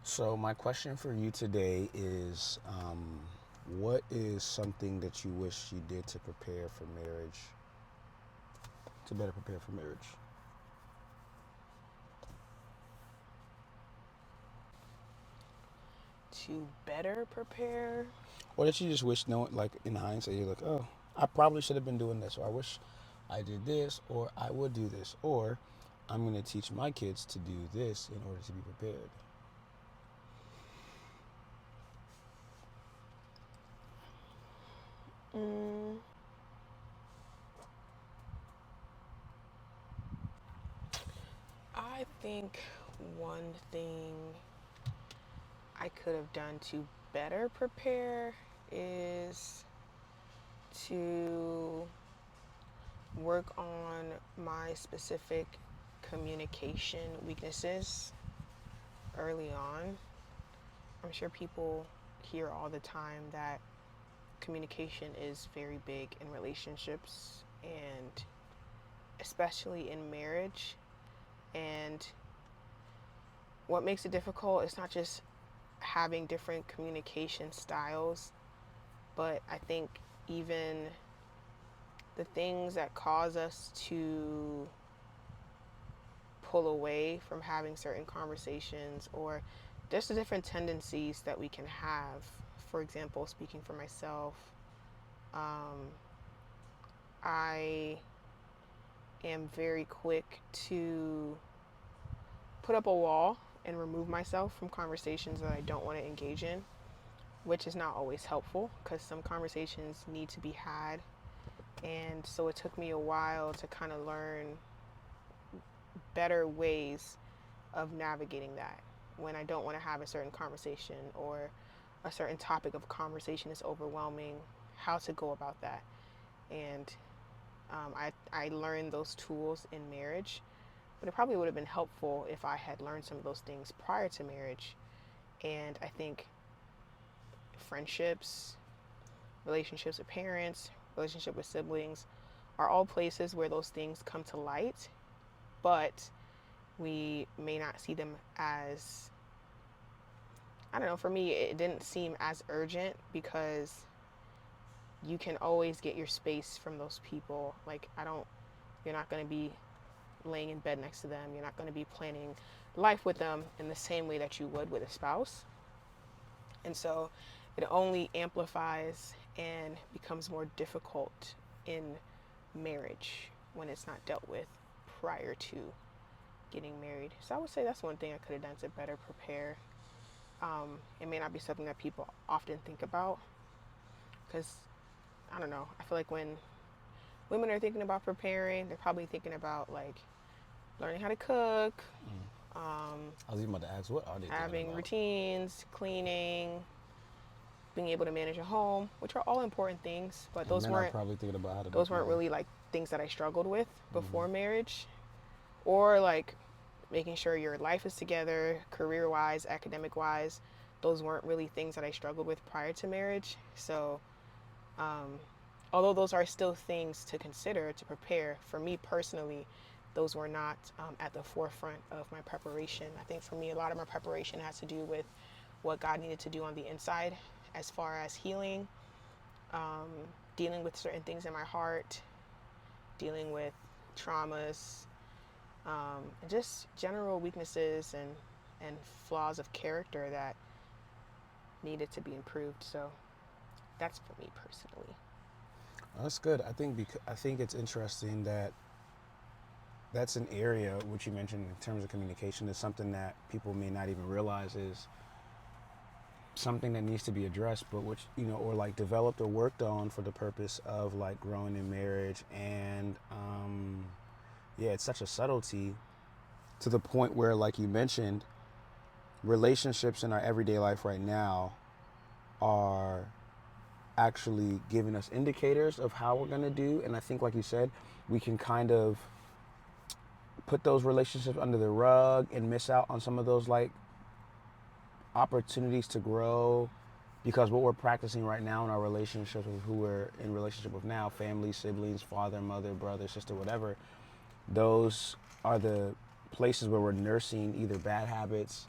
So my question for you today is, what is something that you wish you did to prepare for marriage, to better prepare for marriage? To better prepare. Or that you just wish, knowing, like in hindsight, you're like, oh, I probably should have been doing this, or I wish I did this, or I would do this, or I'm going to teach my kids to do this in order to be prepared. Mm, I think one thing I could have done to better prepare is to work on my specific communication weaknesses early on. I'm sure people hear all the time that communication is very big in relationships and especially in marriage. And what makes it difficult is not just having different communication styles, but I think even the things that cause us to pull away from having certain conversations or just the different tendencies that we can have. For example, speaking for myself, um, I am very quick to put up a wall and remove myself from conversations that I don't want to engage in, which is not always helpful because some conversations need to be had. And so it took me a while to kind of learn better ways of navigating that when I don't want to have a certain conversation or a certain topic of conversation is overwhelming, how to go about that. And I learned those tools in marriage, but it probably would have been helpful if I had learned some of those things prior to marriage. And I think friendships, relationships with parents, relationship with siblings are all places where those things come to light, but we may not see them as, I don't know, for me, it didn't seem as urgent because you can always get your space from those people. Like, you're not going to be laying in bed next to them. You're not going to be planning life with them in the same way that you would with a spouse. And so it only amplifies and becomes more difficult in marriage when it's not dealt with prior to getting married. So I would say that's one thing I could have done to better prepare. It may not be something that people often think about because I don't know. I feel like when women are thinking about preparing, they're probably thinking about like learning how to cook, Mm. um, I was even about to ask, what are they thinking having about? routines, cleaning, being able to manage a home, which are all important things. But And men are probably thinking about how to those make weren't money. really like things that I struggled with Mm-hmm. before marriage, or like making sure your life is together, career wise, academic wise. Those weren't really things that I struggled with prior to marriage. So, um, although those are still things to consider to prepare, for me personally, those were not at the forefront of my preparation. I think for me, a lot of my preparation has to do with what God needed to do on the inside as far as healing, um, dealing with certain things in my heart, dealing with traumas, and just general weaknesses and flaws of character that needed to be improved. So that's for me personally. That's good. I think it's interesting that that's an area which you mentioned in terms of communication is something that people may not even realize is something that needs to be addressed, but which or like developed or worked on for the purpose of like growing in marriage. And yeah, it's such a subtlety to the point where, like you mentioned, relationships in our everyday life right now are actually giving us indicators of how we're going to do. And I think, like you said, we can kind of put those relationships under the rug and miss out on some of those like opportunities to grow because what we're practicing right now in our relationships with who we're in relationship with now, family, siblings, father, mother, brother, sister, whatever, those are the places where we're nursing either bad habits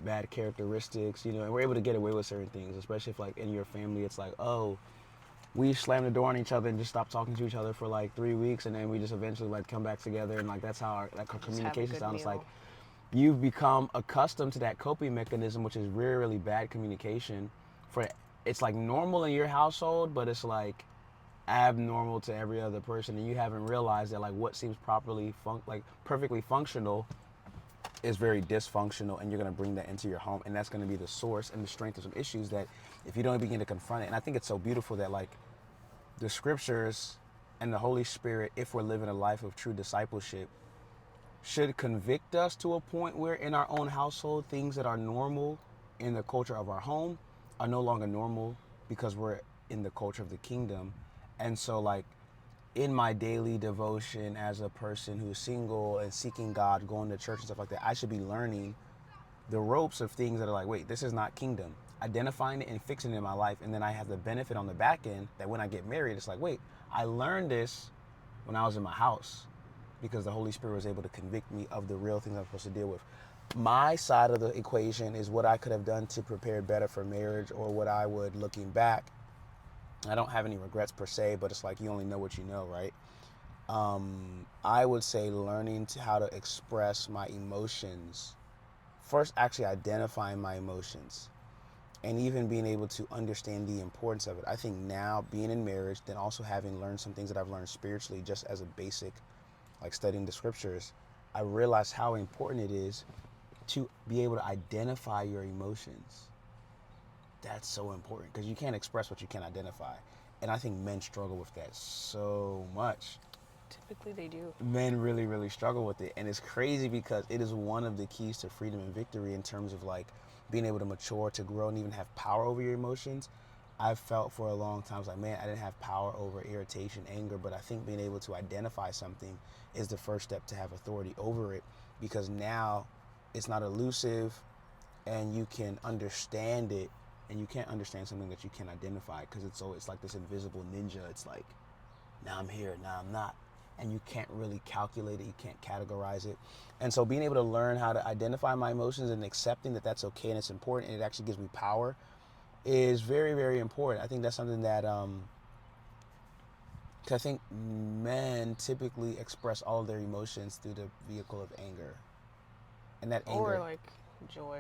bad characteristics, and we're able to get away with certain things, especially if like in your family it's like, oh, we slam the door on each other and just stop talking to each other for like 3 weeks, and then we just eventually like come back together, and like that's how our Just have a communication good sounds. It's like meal. you've become accustomed to that coping mechanism, which is really, really bad communication. For it's like normal in your household, but it's like abnormal to every other person, and you haven't realized that like what seems like perfectly functional is very dysfunctional, and you're going to bring that into your home, and that's going to be the source and the strength of some issues that if you don't begin to confront it. And I think it's so beautiful that like the scriptures and the Holy Spirit, if we're living a life of true discipleship, should convict us to a point where in our own household, things that are normal in the culture of our home are no longer normal because we're in the culture of the kingdom. And so, like, in my daily devotion as a person who's single and seeking God, going to church and stuff like that, I should be learning the ropes of things that are like, wait, this is not kingdom. Identifying it and fixing it in my life. And then I have the benefit on the back end that when I get married, it's like, wait, I learned this when I was in my house because the Holy Spirit was able to convict me of the real things I'm supposed to deal with. My side of the equation is what I could have done to prepare better for marriage, or what I would, looking back. I don't have any regrets per se, but it's like you only know what you know, right? I would say learning how to express my emotions. First, actually identifying my emotions and even being able to understand the importance of it. I think now, being in marriage, then also having learned some things that I've learned spiritually just as a basic, like studying the scriptures, I realized how important it is to be able to identify your emotions. That's so important because you can't express what you can't identify. And I think men struggle with that so much. Typically, they do. Men really, really struggle with it. And it's crazy because it is one of the keys to freedom and victory in terms of like being able to mature, to grow, and even have power over your emotions. I've felt for a long time like, man, I didn't have power over irritation, anger, but I think being able to identify something is the first step to have authority over it, because now it's not elusive and you can understand it. And you can't understand something that you can't identify because it's like this invisible ninja. It's like, now I'm here, now I'm not. And you can't really calculate it, you can't categorize it. And so being able to learn how to identify my emotions and accepting that that's okay and it's important and it actually gives me power is very, very important. I think that's something that, cause I think men typically express all of their emotions through the vehicle of anger. And that Or anger, like joy.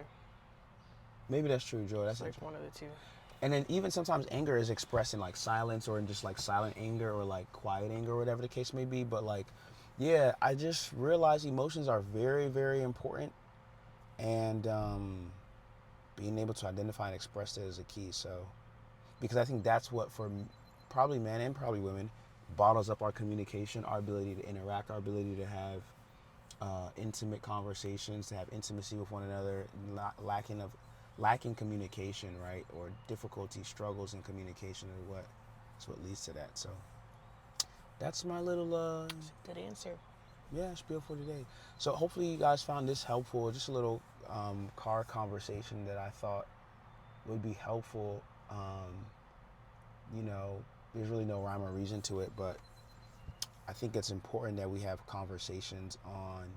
maybe that's true, Joy. That's It's like interesting. one of the two. And then even sometimes anger is expressed in like silence or in just like silent anger or like quiet anger or whatever the case may be. But like, yeah, I just realized emotions are very, very important. And being able to identify and express that is a key. So, because I think that's what for probably men and probably women bottles up our communication, our ability to interact, our ability to have intimate conversations, to have intimacy with one another, lacking communication, right, or difficulty, struggles in communication, or what leads to that. So that's my little Good answer. yeah, spiel for today. So hopefully you guys found this helpful. Just a little car conversation that I thought would be helpful. You know, there's really no rhyme or reason to it, but I think it's important that we have conversations on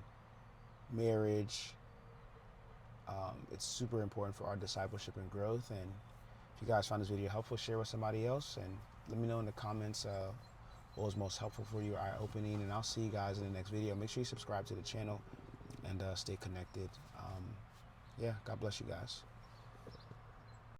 marriage. It's super important for our discipleship and growth. And if you guys found this video helpful, share with somebody else and let me know in the comments what was most helpful for you, eye-opening. And I'll see you guys in the next video. Make sure you subscribe to the channel and stay connected. Yeah, God bless you guys.